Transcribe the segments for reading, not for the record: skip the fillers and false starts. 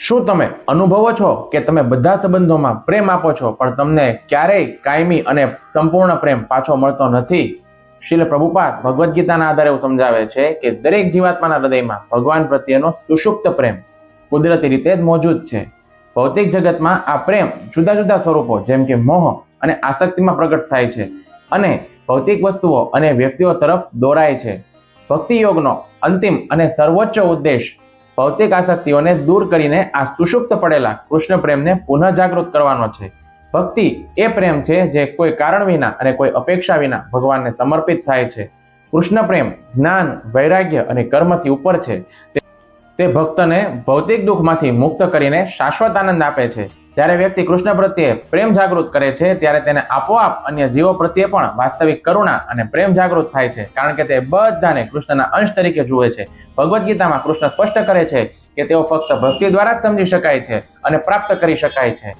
શું તમે અનુભવો છો કે તમે બધા સંબંધોમાં પ્રેમ આપો છો પણ તમને ક્યારેય કાયમી અને સંપૂર્ણ પ્રેમ પાછો મળતો નથી? શ્રીલ પ્રભુપાદ ભગવદ્ ગીતાના આધારે એવું સમજાવે છે કે દરેક જીવાત્માના હૃદયમાં ભગવાન પ્રત્યેનો સુષુપ્ત પ્રેમ કુદરતી રીતે જ મોજૂદ છે. ભૌતિક જગતમાં આ પ્રેમ જુદા જુદા સ્વરૂપો જેમ કે મોહ અને આસક્તિમાં પ્રગટ થાય છે અને ભૌતિક વસ્તુઓ અને વ્યક્તિઓ તરફ દોરાય છે. ભક્તિ યોગનો અંતિમ અને સર્વોચ્ચ ઉદ્દેશ ભૌતિક આસક્તિઓને દૂર કરીને આ સુષુપ્ત પડેલા કૃષ્ણ પ્રેમને પુનઃ જાગૃત કરવાનો છે. ભક્તિ એ પ્રેમ છે જે કોઈ કારણ વિના અને કોઈ અપેક્ષા વિના ભગવાનને સમર્પિત થાય છે. કૃષ્ણ પ્રેમ જ્ઞાન, વૈરાગ્ય અને કર્મથી ઉપર છે. તે ભક્તને ભૌતિક દુઃખમાંથી મુક્ત કરીને શાશ્વત આનંદ આપે છે. જ્યારે વ્યક્તિ કૃષ્ણ પ્રત્યે પ્રેમ જાગૃત કરે છે ત્યારે તેને આપોઆપ અન્ય જીવો પ્રત્યે પણ વાસ્તવિક કરુણા અને પ્રેમ જાગૃત થાય છે, કારણ કે તે બધાને કૃષ્ણના અંશ તરીકે જુએ છે. ભગવદ્ ગીતામાં કૃષ્ણ સ્પષ્ટ કરે છે કે તેઓ ફક્ત ભક્તિ દ્વારા જ સમજી શકાય છે અને પ્રાપ્ત કરી શકાય છે.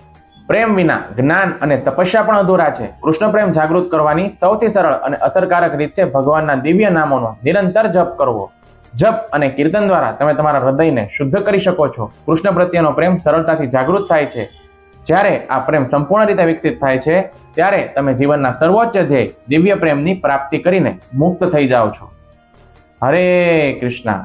પ્રેમ વિના જ્ઞાન અને તપસ્યા પણ અધૂરા છે. કૃષ્ણ પ્રેમ જાગૃત કરવાની સૌથી સરળ અને અસરકારક રીત છે ભગવાનના દિવ્ય નામોનો નિરંતર જપ કરવો. જપ અને કીર્તન દ્વારા તમે તમારા હૃદયને શુદ્ધ કરી શકો છો. કૃષ્ણ પ્રત્યેનો પ્રેમ સરળતાથી જાગૃત થાય છે. જ્યારે આ પ્રેમ સંપૂર્ણ રીતે વિકસિત થાય છે ત્યારે તમે જીવનના સર્વોચ્ચ ધ્યેય દિવ્ય પ્રેમની પ્રાપ્તિ કરીને મુક્ત થઈ જાઓ છો. હરે કૃષ્ણ.